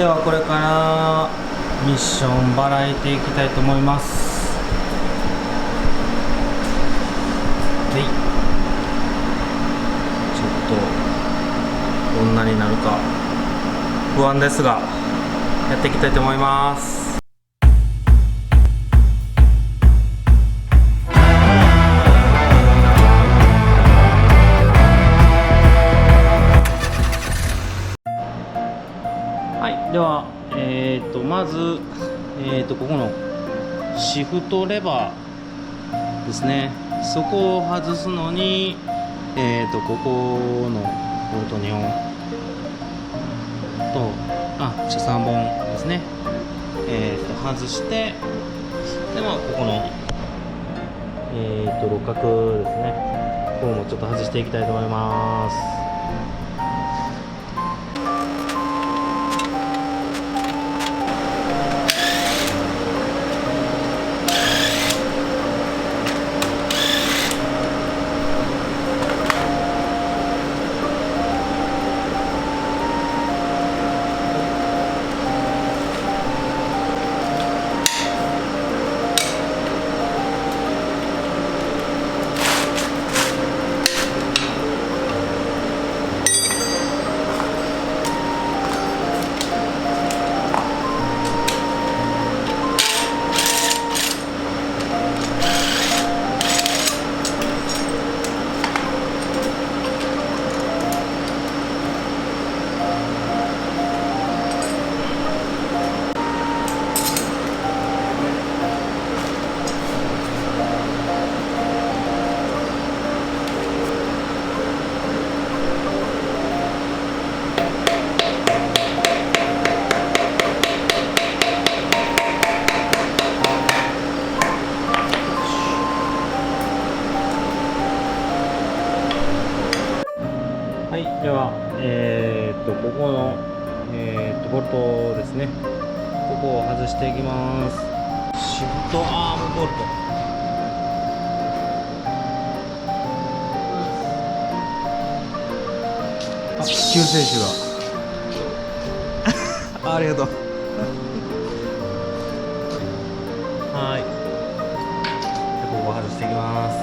ではこれからミッション払いていきたいと思います。はい、ちょっとどんなになるか不安ですがやっていきたいと思います。では、まず、ここのシフトレバーですね、そこを外すのに、ここのボルト2本と車3本ですね、外して、でここの、六角ですね、ここもちょっと外していきたいと思います。はい、では、ここの、ボルトですね、ここを外していきます。シフトアームボルト。救世主がありがとう。はい、ここを外していきます。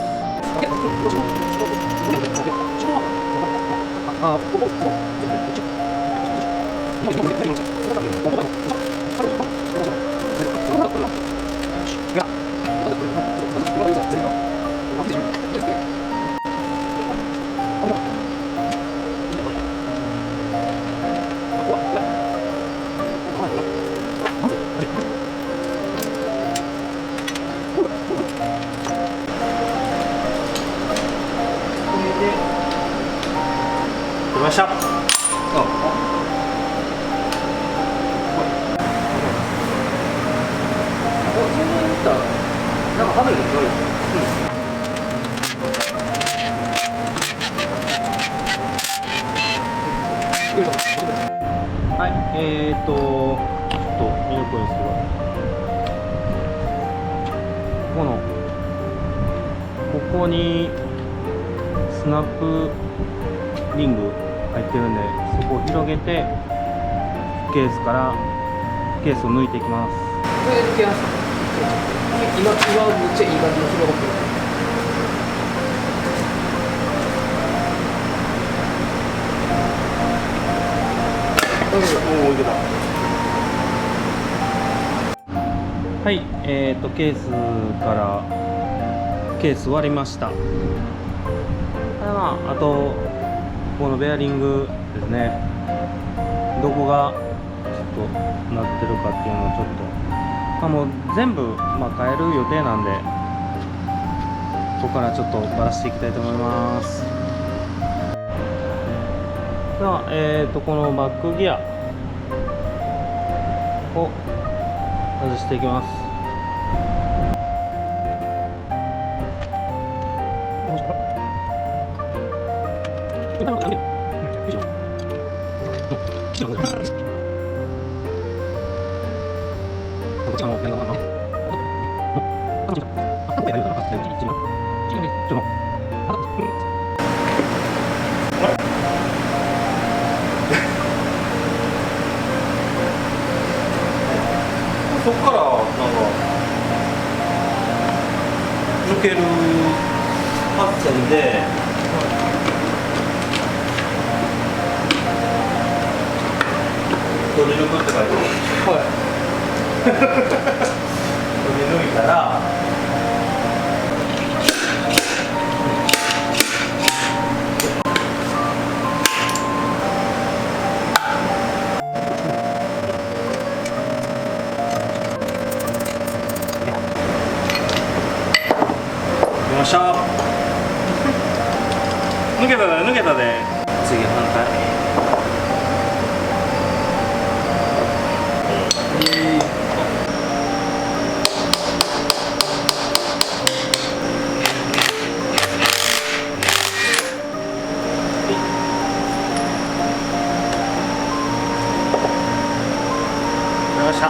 出ました。なんかハメが強い。はい、ちょっと見にくいんですけど、ここにスナップリング入ってるんで、そこを広げてケースを抜いていきます。これで抜けます。今めっちゃいい感じの広がってる。おお、いけた。はい、ケース割りました。あとこのベアリングですね、どこがちょっとなってるかっていうのをちょっと、もう全部、変える予定なんで、ここからちょっとバラしていきたいと思います。では、このバックギアを外していきます。そっからなんか抜ける8線で取り抜くって書いてある。はい取り抜いたらよっしゃ抜けたで抜けたで。次反対。よっしゃ。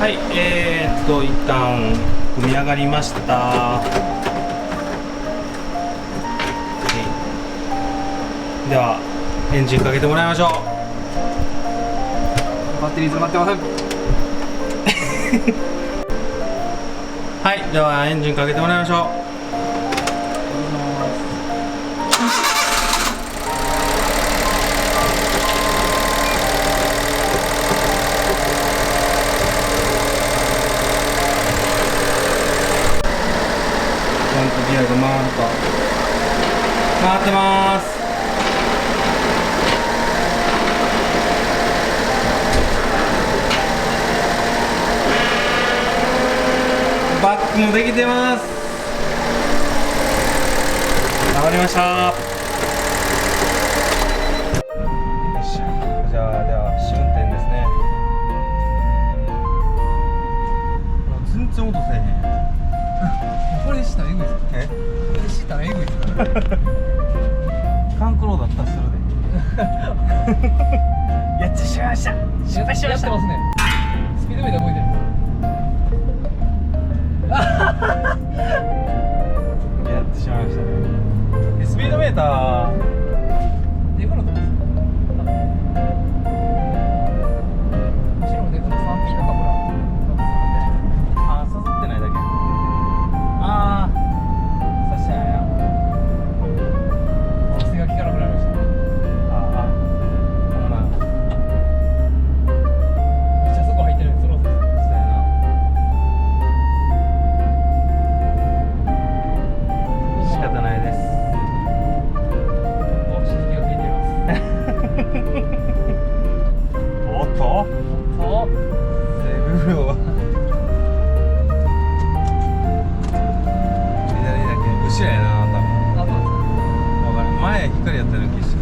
はい、一旦組み上がりました。ではエンジンかけてもらいましょう。バッテリー詰まってません。はい、ではエンジンかけてもらいましょう。ギアが回るか回ってます。バックもできてます。上がりました。よいしょ。じゃあでは試運転ですね。全然音せえへん。これしたらエグいです。え？これしたらエグいです。カンクローだったらするで。やってしまいました。失敗しました。やってますね。スピードメーター動いてるんです。やってしまいましたね。スピードメーターデフのとこです。後ろのデフの 3P のカムラ刺さってないだけ。ああ刺してないな。規制が効かなくなりました。ああほんまめっちゃそこ入ってるんです。そのそうやな。仕方ないです。お刺激が効いています。おっとおセブロは左だけ後ろやな多分。あ、そうです。分からん。前光やったような気して